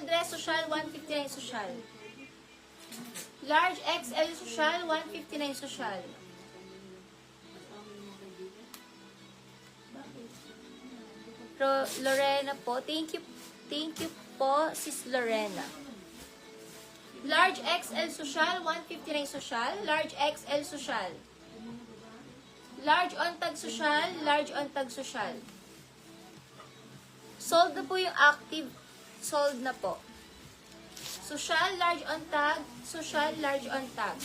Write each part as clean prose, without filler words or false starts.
dress social, 159 social. Large XL social, 159 social. Lorena po. Thank you po, Sis Lorena. Large XL social, 159 social. Large XL social. Large on tag social, large on tag social. Sold na po yung active. Sold na po. Social, large on tag. Social, large on tag.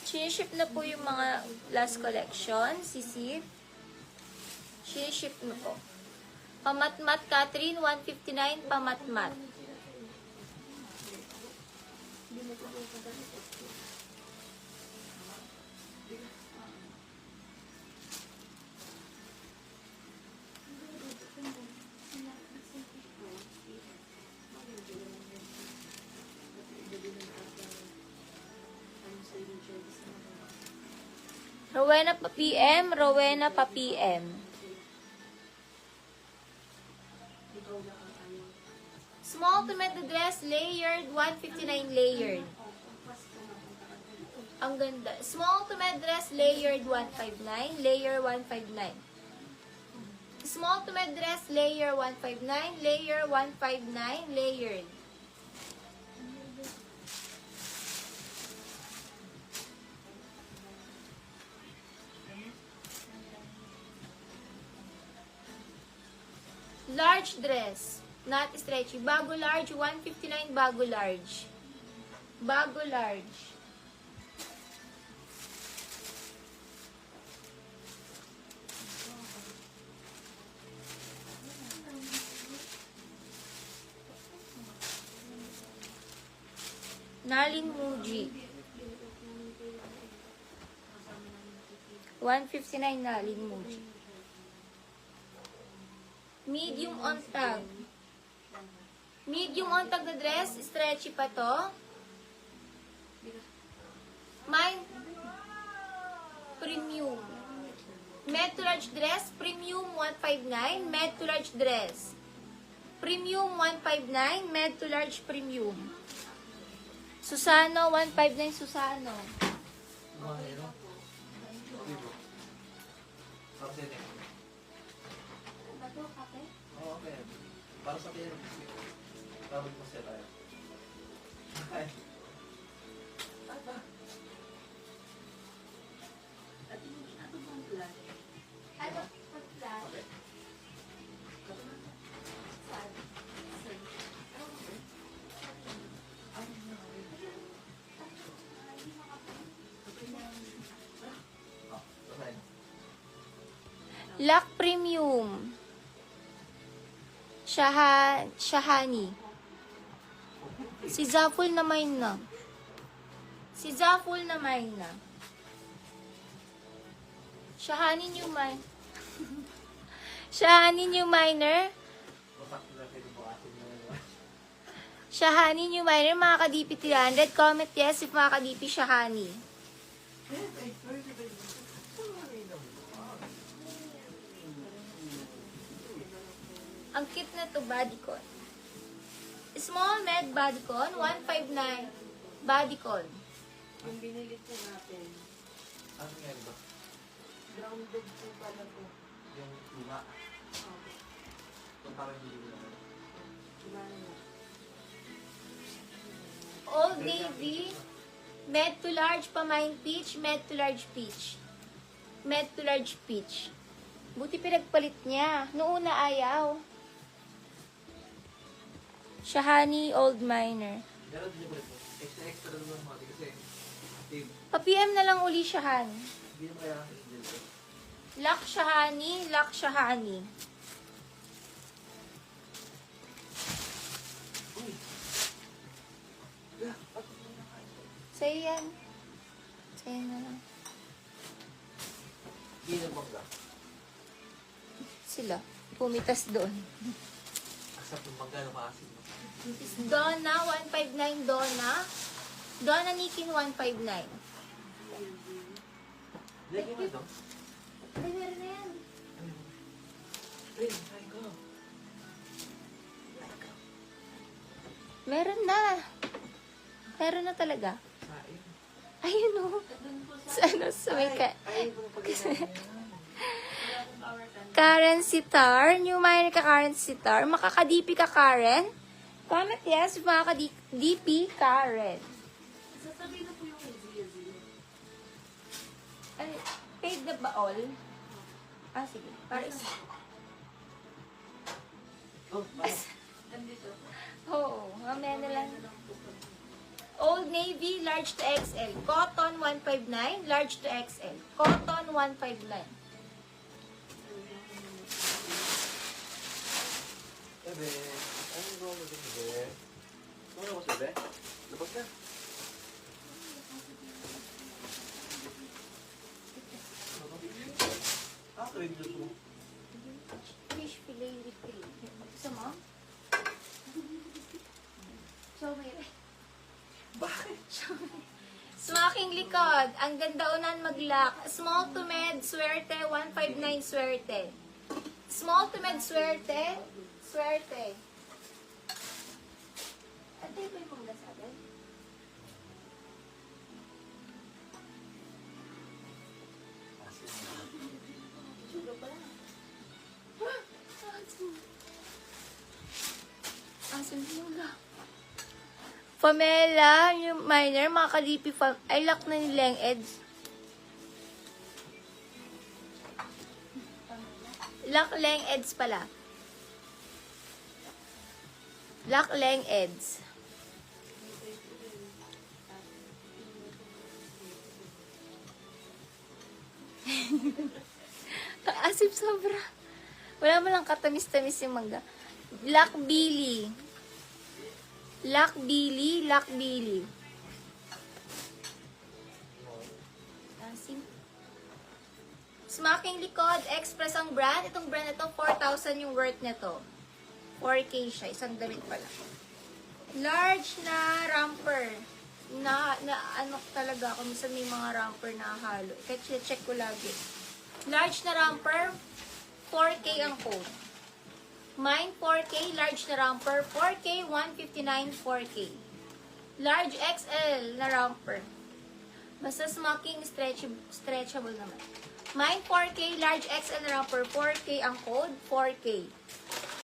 Siniship na po yung mga last collection. Sisi. Siniship na po. Pamatmat Catherine, 159. Pamatmat. Rowena pa PM, Rowena pa PM. Small to mid dress, layered, 159 layered. Ang ganda. Small to mid dress, layered, 159, layer 159. Small to mid dress, layer 159, layer 159, layered. Large dress, not stretchy. Bago large, 159 bago large. Bago large. Nalin Muji. 159 Nalin Muji. Medium on tag. Medium on tag na dress. Stretchy pa to. Mine. Premium. Med to large dress. Premium 159. Med to large dress. Premium 159. Med to large premium. Susano 159 Susano. Okay. Para sa tayo. Tawag mo siya tayo. Okay. Aba. Ato bang plan? Ano? Plan? Okay. Saan? Lock Premium. Shahani. Si Zaful na mine na. Si Zaful na mine na. Shahani new mine. Shahani new miner. Shahani new miner. Mga ka-DP 300. Comment yes if mga ka-DP Shahani. Ang cute na to, bodycon. Small med bodycon, 159 bodycon. Yung binili po natin, Ano nga ba? grounded po pala po. Yung luma. Kung parang hindi ko naman. Gumana. Old Navy, med to large pamine peach, med to large peach. Med to large peach. Buti pinagpalit niya. Noong una ayaw. Shahani Old Miner. Pero hindi ko rin po. Extra naman mga kasi Pa-PM na lang uli Shahan. hindi naman kaya kasi dito. Lak Shahani, Lak Shahani. Uy! Sa'yo yan. Sa'yo na lang. Hindi na bangga. Sila. Pumitas doon. Asap yung bangga na maasin mo. Donna, 159 Donna. Donna Nikin, 159. Lagi mo ito? Ay, meron na yan. Alin, kain ko. Meron na. Meron na talaga. Kain. Ayun o. Sa ano, sa may Ay, kung pag-inahin Karen Sitar. New minor ka Karen Sitar. Makaka-DP ka Karen? Comment yes, makaka-DP Karen. Sasabihin na po yung Zia. Ano, paid na ba all? Ah, sige. Para is... Oh, bakit? Andito. Oo, mamaya na lang. Old Navy, large to XL. Cotton, 159. Large to XL. Cotton, 159. Ebe, anong gawa mo din, Ebe? Ano mo si Ebe? Labas na. Ah, trade juice mo. Fish fillet with cream. Gusto mo? Show me. Bakit? Smaking likod. Ang ganda unan mag-lock. Small to med, swerte. 159 swerte. Small to med, swerte. Swerte. Ate, ba yung mga sabi? Chulo pala. Asan yung lock? Pamela, yung minor, mga kalipi ay lock na ni Leng Eds. Lock Leng Eds pala. Lock Leng Eds. Asip sobra. Wala mo lang katamis-tamis yung mangga. Lock Billy. Lock Billy, Lock Billy. Asim. Smaking likod, Express ang brand. Itong brand na to, 4,000 yung worth nito. 4K siya, isang damit pala. Large na romper. Na ano talaga, kung minsan may mga romper na halo. Kaya check ko lagi. Large na romper, 4K ang code. Mine 4K, large na romper, 4K, 159, 4K. Large XL na romper. Basta smoking, stretchable naman. Mine 4K, large XL na romper, 4K ang code, 4K.